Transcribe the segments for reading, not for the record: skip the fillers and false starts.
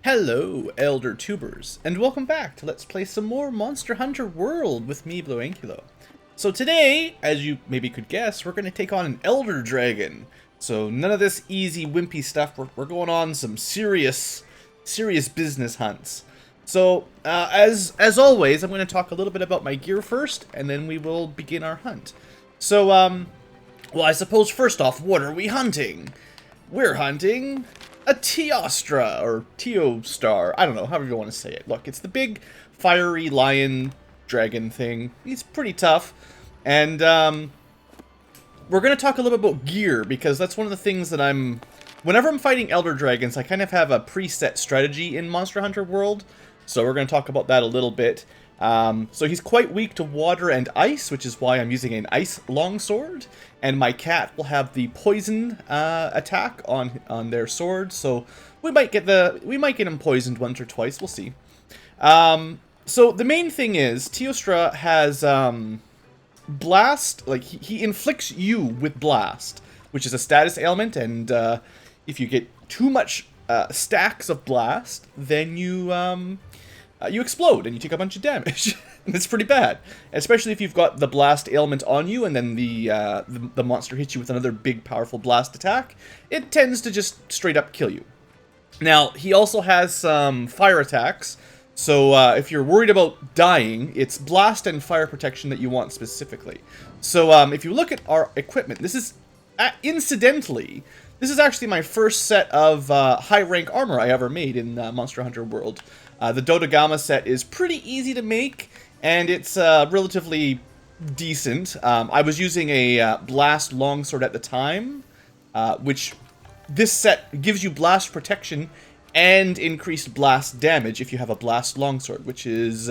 Hello, Elder Tubers, and welcome back to Let's Play some more Monster Hunter World with me, BlueAnkylo. So today, as you maybe could guess, we're going to take on an Elder Dragon. So none of this easy, wimpy stuff, we're going on some serious business hunts. So, as always, I'm going to talk a little bit about my gear first, and then we will begin our hunt. So, well, I suppose first off, what are we hunting? We're hunting a Teostra, or Teostar, I don't know, however you want to say it. Look, it's the big, fiery lion dragon thing. He's pretty tough. And, we're going to talk a little bit about gear, because that's one of the things that whenever I'm fighting Elder Dragons, I kind of have a preset strategy in Monster Hunter World. So we're going to talk about that a little bit. So he's quite weak to water and ice, which is why I'm using an ice longsword. And my cat will have the poison attack on their sword, so we might get him poisoned once or twice. We'll see. So the main thing is Teostra has blast. Like he inflicts you with blast, which is a status ailment, and if you get too much stacks of blast, then you explode and you take a bunch of damage. And it's pretty bad, especially if you've got the blast ailment on you and then the monster hits you with another big powerful blast attack. It tends to just straight up kill you. Now, he also has some fire attacks, so if you're worried about dying, it's blast and fire protection that you want specifically. So if you look at our equipment, this is, incidentally, this is actually my first set of high rank armor I ever made in Monster Hunter World. The Dodogama set is pretty easy to make, and it's relatively decent. I was using a blast longsword at the time, which this set gives you blast protection and increased blast damage if you have a blast longsword, which is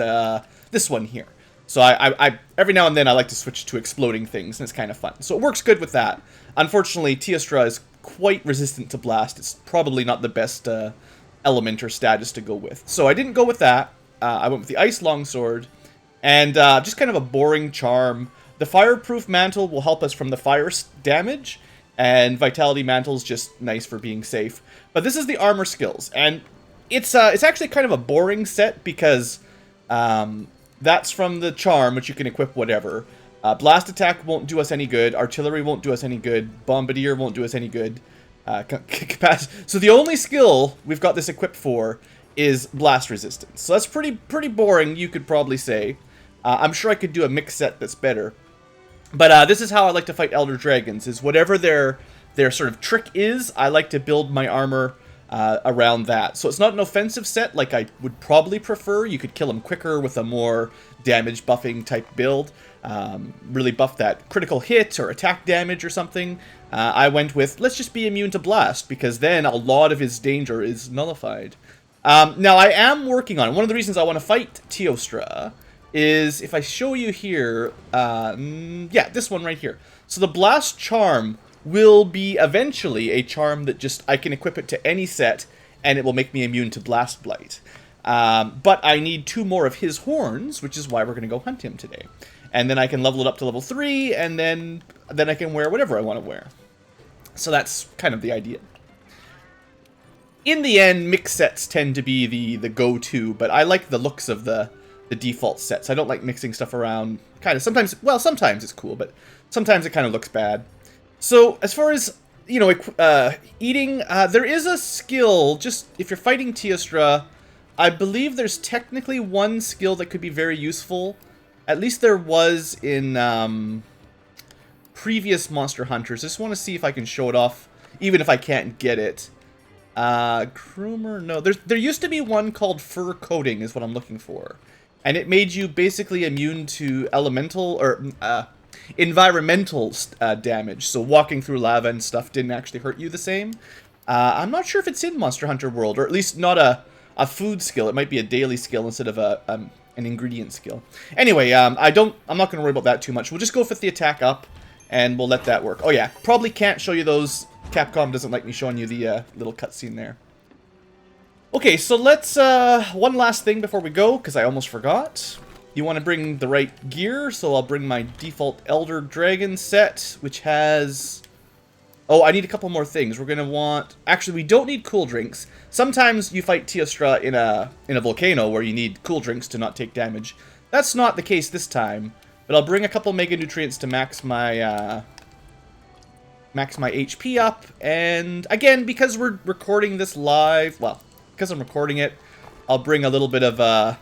this one here. So I every now and then I like to switch to exploding things, and it's kind of fun. So it works good with that. Unfortunately, Teostra is quite resistant to blast. It's probably not the best element or status to go with. So I didn't go with that. I went with the ice longsword, and just kind of a boring charm. The fireproof mantle will help us from the fire damage, and vitality mantle's just nice for being safe. But this is the armor skills, and it's actually kind of a boring set because that's from the charm, which you can equip whatever. Blast attack won't do us any good. Artillery won't do us any good. Bombardier won't do us any good. So the only skill we've got this equipped for is blast resistance. So that's pretty boring, you could probably say. I'm sure I could do a mix set that's better. But this is how I like to fight Elder Dragons, is whatever their sort of trick is, I like to build my armor around that. So it's not an offensive set like I would probably prefer. You could kill them quicker with a more damage buffing type build. Really buff that critical hit or attack damage or something. I went with, let's just be immune to blast, because then a lot of his danger is nullified. Now, I am working on it. One of the reasons I want to fight Teostra is, if I show you here, yeah, this one right here. So the blast charm will be eventually a charm that just, I can equip it to any set, and it will make me immune to blast blight. But I need 2 more of his horns, which is why we're going to go hunt him today. And then I can level it up to level 3, and then I can wear whatever I want to wear. So that's kind of the idea. In the end, mix sets tend to be the go-to, but I like the looks of the default sets. I don't like mixing stuff around. Kind of sometimes, well, sometimes it's cool, but sometimes it kind of looks bad. So as far as, you know, eating, there is a skill, just if you're fighting Teostra, I believe there's technically one skill that could be very useful. At least there was in previous Monster Hunters. I just want to see if I can show it off, even if I can't get it. Groomer? No. There used to be one called Fur Coating is what I'm looking for. And it made you basically immune to elemental, or environmental damage. So walking through lava and stuff didn't actually hurt you the same. I'm not sure if it's in Monster Hunter World, or at least not a food skill. It might be a daily skill instead of an ingredient skill. Anyway, I'm not going to worry about that too much. We'll just go with the attack up, and we'll let that work. Oh yeah, probably can't show you those. Capcom doesn't like me showing you the little cutscene there. Okay, so let's, one last thing before we go, because I almost forgot. You want to bring the right gear, so I'll bring my default Elder Dragon set, which has Oh, I need a couple more things. We're going to want... Actually, we don't need cool drinks. Sometimes you fight Teostra in a volcano where you need cool drinks to not take damage. That's not the case this time. But I'll bring a couple Mega Nutrients to max my HP up. And again, because we're recording this live... Well, because I'm recording it, I'll bring a little bit of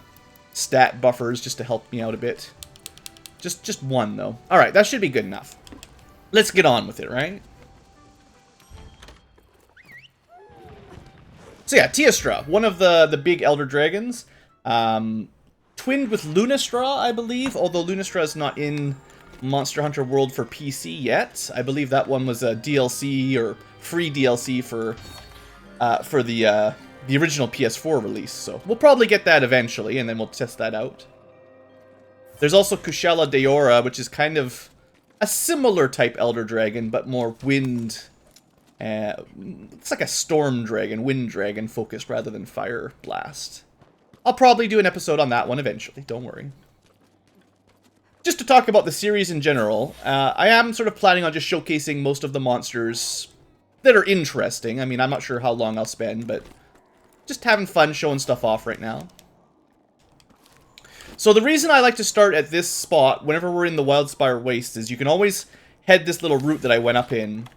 stat buffers just to help me out a bit. Just one, though. Alright, that should be good enough. Let's get on with it, right? So yeah, Teostra, one of the big Elder Dragons. Twinned with Lunastra, I believe, although Lunastra is not in Monster Hunter World for PC yet. I believe that one was a DLC or free DLC for the original PS4 release. So we'll probably get that eventually, and then we'll test that out. There's also Kushella Deora, which is kind of a similar type Elder Dragon, but more wind. It's like a storm dragon, wind dragon focused rather than fire blast. I'll probably do an episode on that one eventually, don't worry. Just to talk about the series in general, I am sort of planning on just showcasing most of the monsters that are interesting. I mean, I'm not sure how long I'll spend, but just having fun showing stuff off right now. So the reason I like to start at this spot whenever we're in the Wildspire Waste is you can always head this little route that I went up in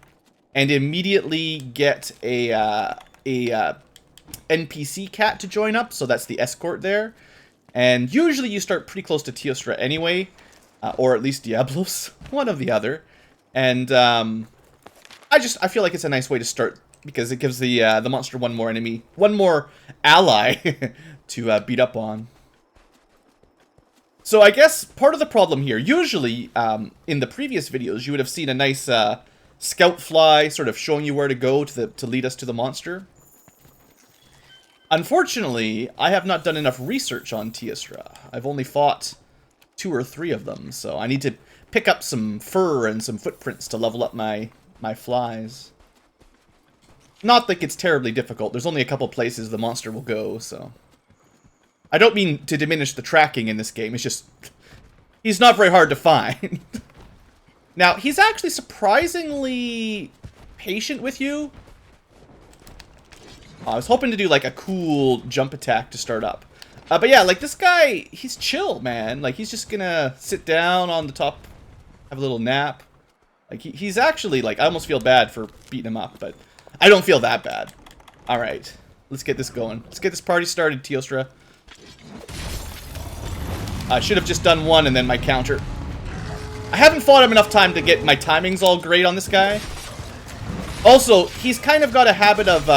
and immediately get a NPC cat to join up, so that's the escort there. And usually you start pretty close to Teostra anyway, or at least Diablos, one of the other. And I feel like it's a nice way to start because it gives the monster one more ally to beat up on. So I guess part of the problem here, usually in the previous videos, you would have seen a nice scout fly sort of showing you where to go to lead us to the monster. Unfortunately, I have not done enough research on Teostra. I've only fought 2 or 3 of them, so I need to pick up some fur and some footprints to level up my flies. Not that it's terribly difficult. There's only a couple places the monster will go, so... I don't mean to diminish the tracking in this game, it's just... he's not very hard to find. Now, he's actually surprisingly patient with you. I was hoping to do, like, a cool jump attack to start up. But yeah, like, this guy, he's chill, man. Like, he's just gonna sit down on the top, have a little nap. Like, he's actually, like, I almost feel bad for beating him up, but I don't feel that bad. Alright, let's get this going. Let's get this party started, Teostra. I should have just done one and then my counter. I haven't fought him enough time to get my timings all great on this guy. Also, he's kind of got a habit of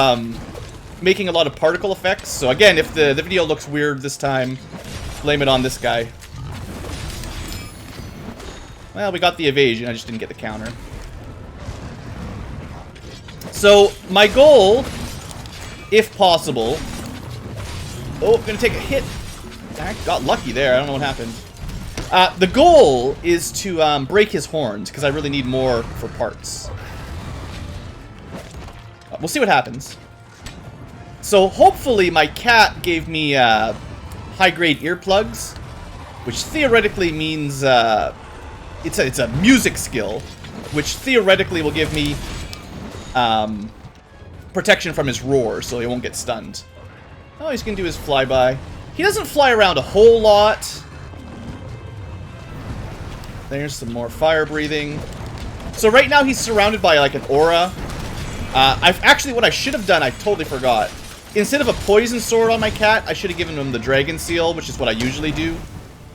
making a lot of particle effects. So again, if the video looks weird this time, blame it on this guy. Well, we got the evasion, I just didn't get the counter. So, my goal, if possible... Oh, I'm gonna take a hit. I got lucky there, I don't know what happened. The goal is to break his horns, because I really need more for parts. We'll see what happens. So hopefully my cat gave me high-grade earplugs, which theoretically means it's a music skill, which theoretically will give me protection from his roar, so he won't get stunned. Oh, he's gonna do his flyby. He doesn't fly around a whole lot. There's some more fire breathing. So right now he's surrounded by like an aura. What I should have done, I totally forgot. Instead of a poison sword on my cat, I should have given him the dragon seal, which is what I usually do.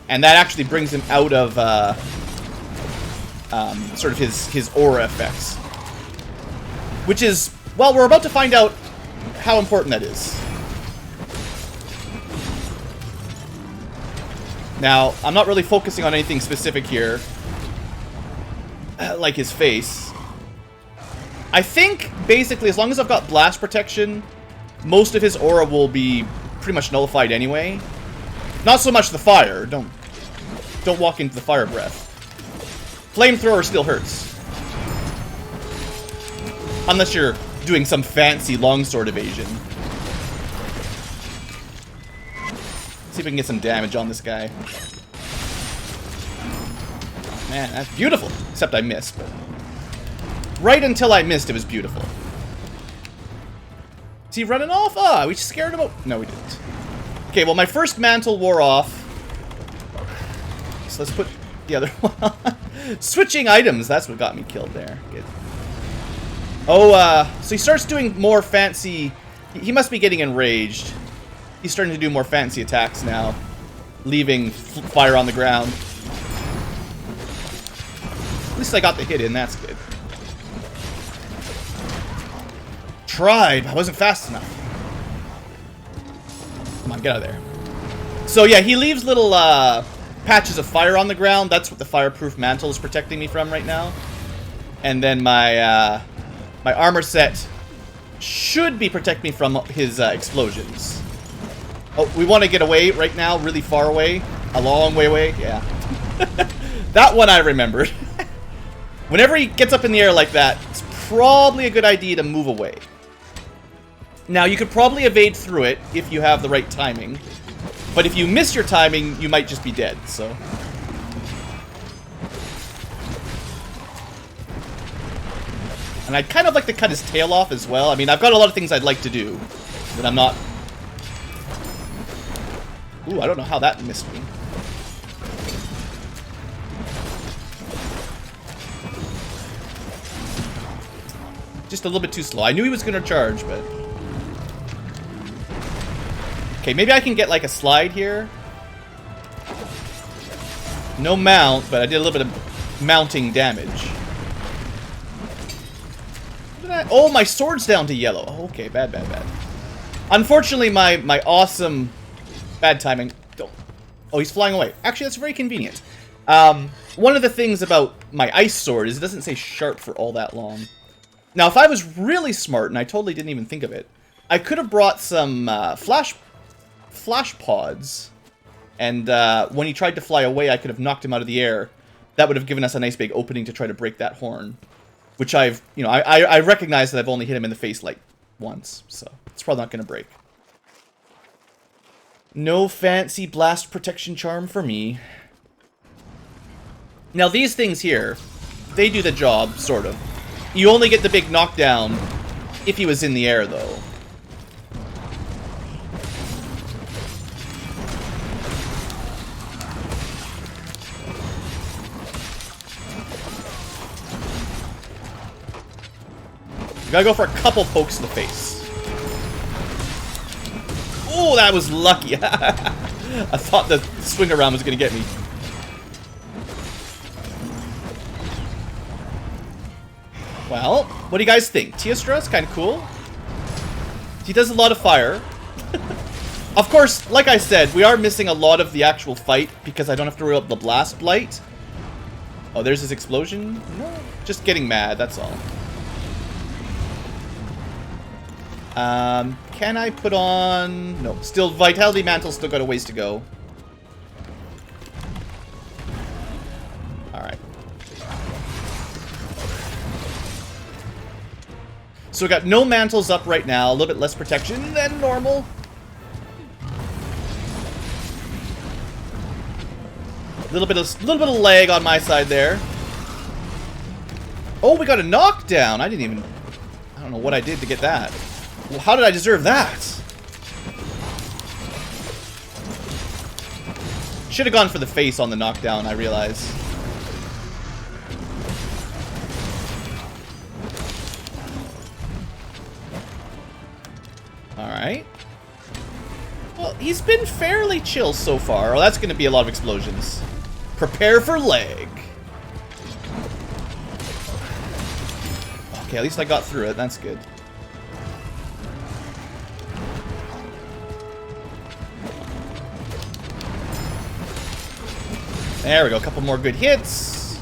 And that actually brings him out of sort of his aura effects. Which is, well, we're about to find out how important that is. Now, I'm not really focusing on anything specific here, like his face. I think, basically, as long as I've got blast protection, most of his aura will be pretty much nullified anyway. Not so much the fire. Don't walk into the fire breath. Flamethrower still hurts. Unless you're doing some fancy longsword evasion. See if we can get some damage on this guy. Oh, man, that's beautiful. Except I missed. But... Right until I missed, it was beautiful. Is he running off? Ah, we scared him out. No, we didn't. Okay, well, my first mantle wore off. So let's put the other one on. Switching items, that's what got me killed there. Good. Oh, so he starts doing more fancy... He must be getting enraged. He's starting to do more fancy attacks now. Leaving fire on the ground. At least I got the hit in, that's good. Tried, I wasn't fast enough. Come on, get out of there. So yeah, he leaves little patches of fire on the ground. That's what the fireproof mantle is protecting me from right now. And then my my armor set should be protecting me from his explosions. Oh, we want to get away right now, really far away. A long way away, yeah. That one I remembered. Whenever he gets up in the air like that, it's probably a good idea to move away. Now, you could probably evade through it if you have the right timing. But if you miss your timing, you might just be dead, so... And I'd kind of like to cut his tail off as well. I mean, I've got a lot of things I'd like to do, but I'm not... Ooh, I don't know how that missed me. Just a little bit too slow. I knew he was going to charge, but... Okay, maybe I can get like a slide here. No mount, but I did a little bit of mounting damage. Oh, my sword's down to yellow. Oh, okay, bad, bad, bad. Unfortunately, my awesome... Bad timing. Oh, he's flying away. Actually, that's very convenient. One of the things about my ice sword is it doesn't say sharp for all that long. Now, if I was really smart, and I totally didn't even think of it, I could have brought some flash pods, and when he tried to fly away, I could have knocked him out of the air. That would have given us a nice big opening to try to break that horn. Which I've, you know, I recognize that I've only hit him in the face, like, once. So, it's probably not going to break. No fancy blast protection charm for me. Now, these things here, they do the job, sort of. You only get the big knockdown if he was in the air, though. You gotta go for a couple pokes in the face. Oh, that was lucky. I thought the swing around was gonna get me. Well, what do you guys think? Teostra is kind of cool. He does a lot of fire. Of course, like I said, we are missing a lot of the actual fight because I don't have to worry about the blast blight. Oh, there's his explosion? No, just getting mad, that's all. Can I put on... No, still, Vitality Mantle's still got a ways to go. Alright. So we got no mantles up right now, a little bit less protection than normal. A little bit of lag on my side there. Oh, we got a knockdown. I don't know what I did to get that. Well, how did I deserve that? Should have gone for the face on the knockdown, I realize. Alright. Well, he's been fairly chill so far. Oh, that's going to be a lot of explosions. Prepare for lag. Okay, at least I got through it. That's good. There we go, a couple more good hits.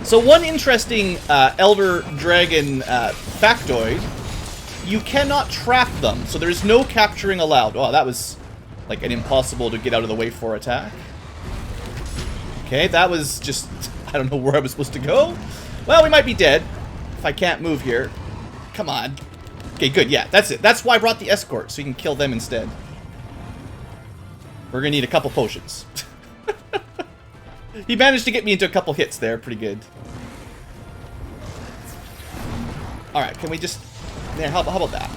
So one interesting Elder Dragon factoid, you cannot trap them, so there's no capturing allowed. Oh, that was like an impossible to get out of the way for attack. Okay, that was just, I don't know where I was supposed to go. Well, we might be dead if I can't move here. Come on. Okay, good, yeah, that's it. That's why I brought the escort, so you can kill them instead. We're gonna need a couple potions. He managed to get me into a couple hits there, pretty good. Alright, can we just... Yeah, how about that?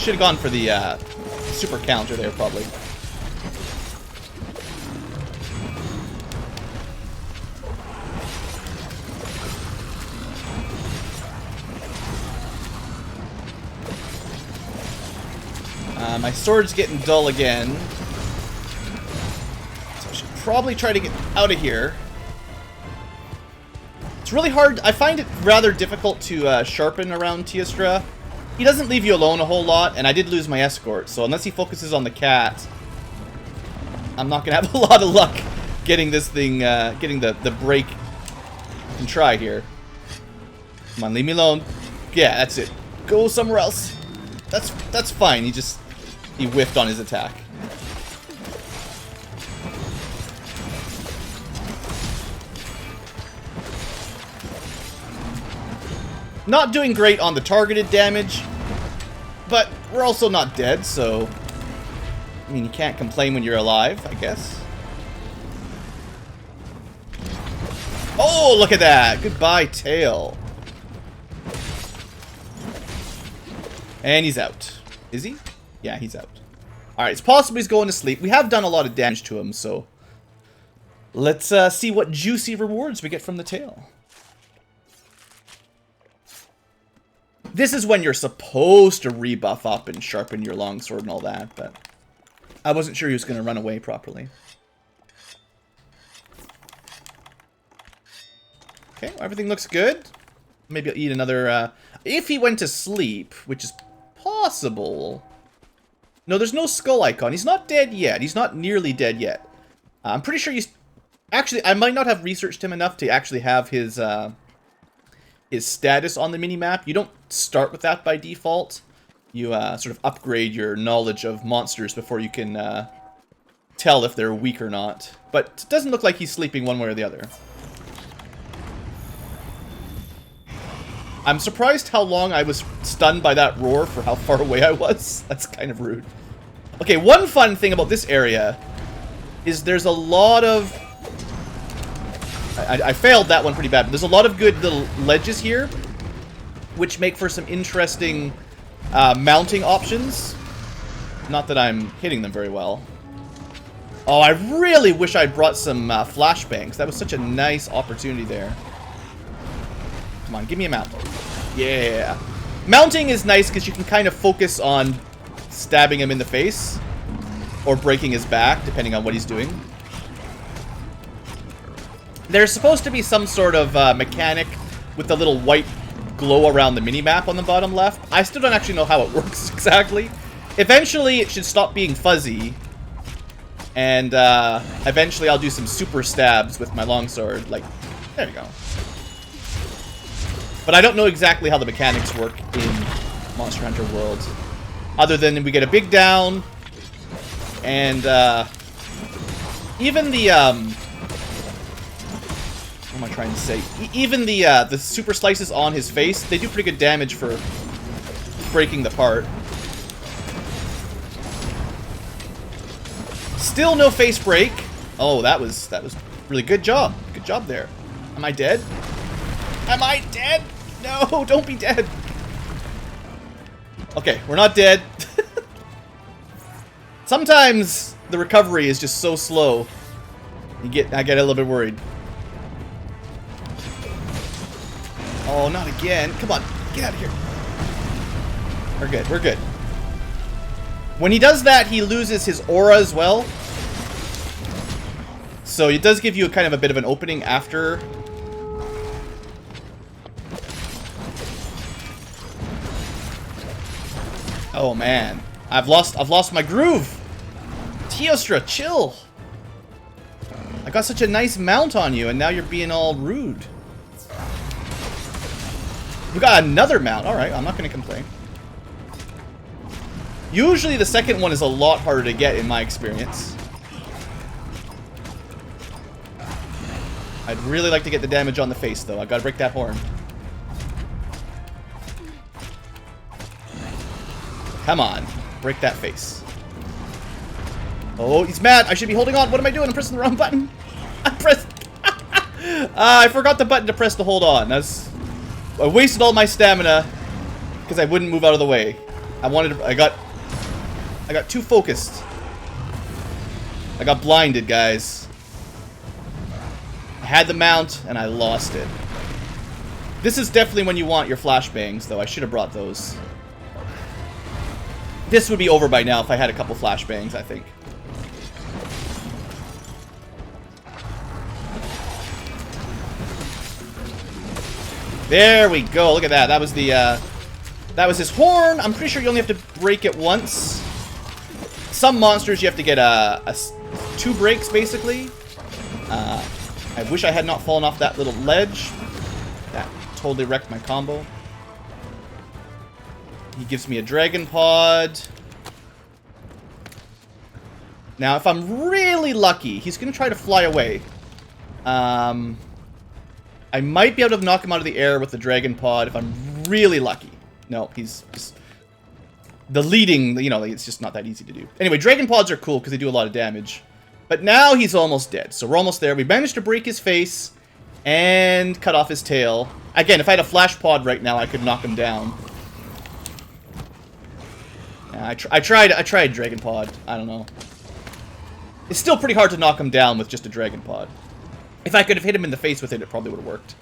Should have gone for the super counter there, probably. My sword's getting dull again. So I should probably try to get out of here. It's really hard. I find it rather difficult to sharpen around Teostra. He doesn't leave you alone a whole lot, and I did lose my escort, so unless he focuses on the cat, I'm not going to have a lot of luck getting this thing, getting the break and try here. Come on, leave me alone. Yeah, that's it. Go somewhere else. That's fine. He whiffed on his attack. Not doing great on the targeted damage, but we're also not dead, so I mean, you can't complain when you're alive, I guess. Oh, look at that! Goodbye, tail. And he's out. Is he? Yeah, he's out. Alright, it's possible he's going to sleep. We have done a lot of damage to him, so let's see what juicy rewards we get from the tail. This is when you're supposed to rebuff up and sharpen your longsword and all that, but I wasn't sure he was going to run away properly. Okay, well, everything looks good. Maybe I'll eat another... if he went to sleep, which is possible... No, there's no skull icon. He's not dead yet. He's not nearly dead yet. I'm pretty sure he's... Actually, I might not have researched him enough to actually have his status on the minimap. You don't start with that by default. You sort of upgrade your knowledge of monsters before you can tell if they're weak or not. But it doesn't look like he's sleeping one way or the other. I'm surprised how long I was stunned by that roar for how far away I was. That's kind of rude. Okay, one fun thing about this area is there's a lot of... I failed that one pretty bad, but there's a lot of good little ledges here, which make for some interesting mounting options. Not that I'm hitting them very well. Oh, I really wish I'd brought some flashbangs. That was such a nice opportunity there. Come on, give me a mount. Yeah. Mounting is nice because you can kind of focus on stabbing him in the face or breaking his back, depending on what he's doing. There's supposed to be some sort of mechanic with the little white glow around the minimap on the bottom left. I still don't actually know how it works exactly. Eventually, it should stop being fuzzy. And eventually, I'll do some super stabs with my longsword. Like, there you go. But I don't know exactly how the mechanics work in Monster Hunter World. Other than we get a big down. And even the... what am I trying to say? Even the super slices on his face, they do pretty good damage for breaking the part. Still no face break. Oh, that was really good job. Good job there. Am I dead? Am I dead? No, don't be dead. Okay, we're not dead. Sometimes the recovery is just so slow. I get a little bit worried. Oh, not again. Come on, get out of here. We're good, we're good. When he does that, he loses his aura as well. So it does give you kind of a bit of an opening after. Oh man, I've lost my groove. Teostra, chill. I got such a nice mount on you, and now you're being all rude. We got another mount. All right, I'm not going to complain. Usually the second one is a lot harder to get in my experience. I'd really like to get the damage on the face, though. I gotta break that horn. Come on. Break that face. Oh, he's mad. I should be holding on. What am I doing? I'm pressing the wrong button. I forgot the button to press to hold on. I wasted all my stamina because I wouldn't move out of the way. I got too focused. I got blinded, guys. I had the mount and I lost it. This is definitely when you want your flashbangs, though. I should have brought those. This would be over by now if I had a couple flashbangs, I think. There we go. Look at that. That was the that was his horn. I'm pretty sure you only have to break it once. Some monsters you have to get 2 breaks basically. I wish I had not fallen off that little ledge. That totally wrecked my combo. He gives me a dragon pod. Now, if I'm really lucky, he's going to try to fly away. I might be able to knock him out of the air with the dragon pod if I'm really lucky. No, he's just... The leading, you know, it's just not that easy to do. Anyway, dragon pods are cool because they do a lot of damage. But now he's almost dead. So we're almost there. We managed to break his face and cut off his tail. Again, if I had a flash pod right now, I could knock him down. I tried dragon pod. I don't know. It's still pretty hard to knock him down with just a dragon pod. If I could have hit him in the face with it, it probably would have worked.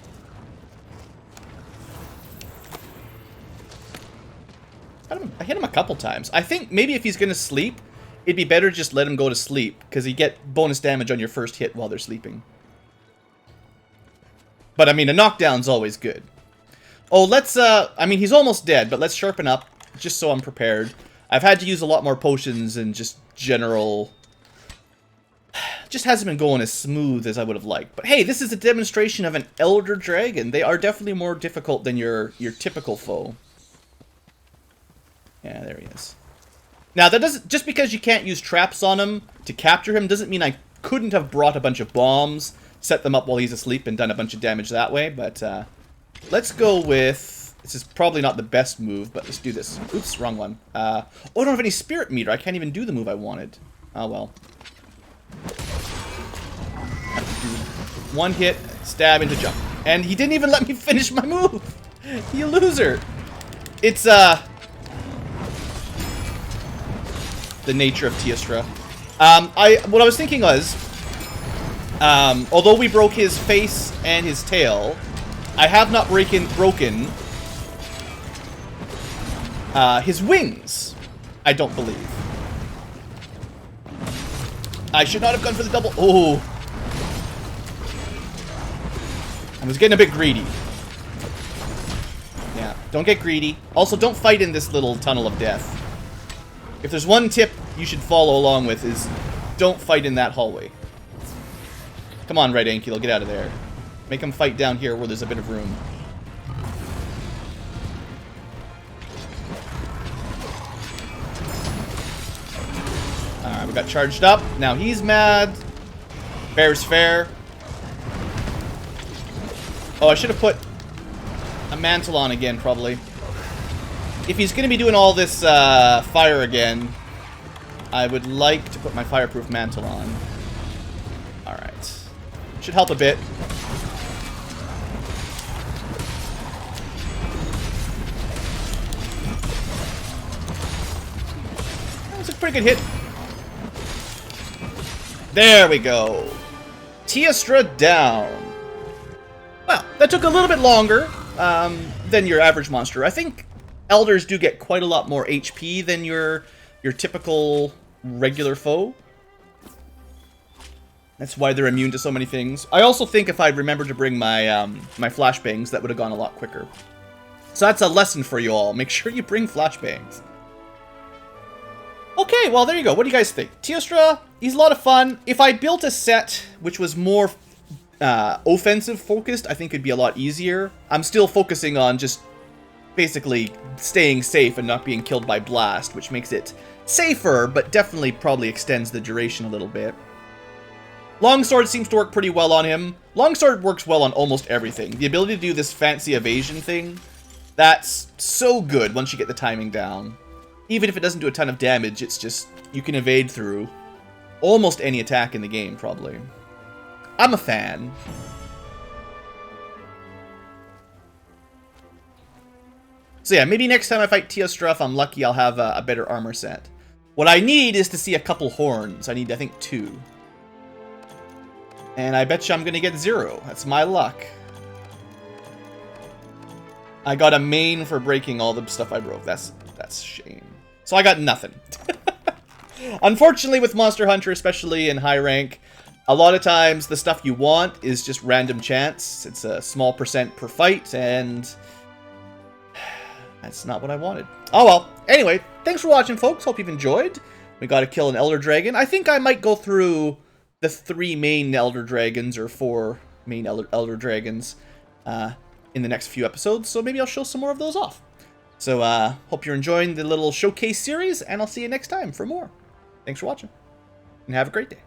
I hit him a couple times. I think maybe if he's going to sleep, it'd be better just let him go to sleep, because you get bonus damage on your first hit while they're sleeping. But, I mean, a knockdown's always good. Oh, let's, I mean, he's almost dead, but let's sharpen up, just so I'm prepared. I've had to use a lot more potions and just general... Just hasn't been going as smooth as I would have liked. But hey, this is a demonstration of an Elder Dragon. They are definitely more difficult than your typical foe. Yeah, there he is. Now, that doesn't... Just because you can't use traps on him to capture him doesn't mean I couldn't have brought a bunch of bombs, set them up while he's asleep, and done a bunch of damage that way. But, let's go with... This is probably not the best move, but let's do this. Oops, wrong one. Oh, I don't have any spirit meter. I can't even do the move I wanted. Oh, well. Have to do one hit, stab into jump. And he didn't even let me finish my move! You loser! It's, the nature of Teostra. What I was thinking was, although we broke his face and his tail, I have not broken his wings, I don't believe. I should not have gone for the double. Oh. I was getting a bit greedy. Yeah, don't get greedy. Also, don't fight in this little tunnel of death. If there's one tip you should follow along with is don't fight in that hallway. Come on, BlueAnkylo, get out of there. Make him fight down here where there's a bit of room. Alright, we got charged up. Now he's mad. Fair's fair. Oh, I should have put a mantle on again, probably. If he's going to be doing all this fire again, I would like to put my fireproof mantle on. Alright. Should help a bit. That was a pretty good hit. There we go. Teostra down. Well, that took a little bit longer than your average monster. I think elders do get quite a lot more HP than your typical regular foe. That's why they're immune to so many things. I also think if I'd remembered to bring my my flashbangs, that would have gone a lot quicker. So that's a lesson for you all. Make sure you bring flashbangs. Okay, well, there you go. What do you guys think? Teostra, he's a lot of fun. If I built a set which was more offensive focused, I think it'd be a lot easier. I'm still focusing on just basically staying safe and not being killed by blast, which makes it safer, but definitely probably extends the duration a little bit. Longsword seems to work pretty well on him. Longsword works well on almost everything. The ability to do this fancy evasion thing, that's so good once you get the timing down. Even if it doesn't do a ton of damage, it's just, you can evade through almost any attack in the game, probably. I'm a fan. So yeah, maybe next time I fight Teostra, if I'm lucky, I'll have a better armor set. What I need is to see a couple horns. I need, I think, 2. And I bet you I'm going to get 0. That's my luck. I got a main for breaking all the stuff I broke. That's a shame. So I got nothing. Unfortunately, with Monster Hunter, especially in high rank, a lot of times the stuff you want is just random chance. It's a small percent per fight, and that's not what I wanted. Oh well. Anyway, thanks for watching, folks. Hope you've enjoyed. We got to kill an Elder Dragon. I think I might go through the 3 main Elder Dragons, or 4 main Elder Dragons, in the next few episodes, so maybe I'll show some more of those off. So, hope you're enjoying the little showcase series, and I'll see you next time for more. Thanks for watching, and have a great day.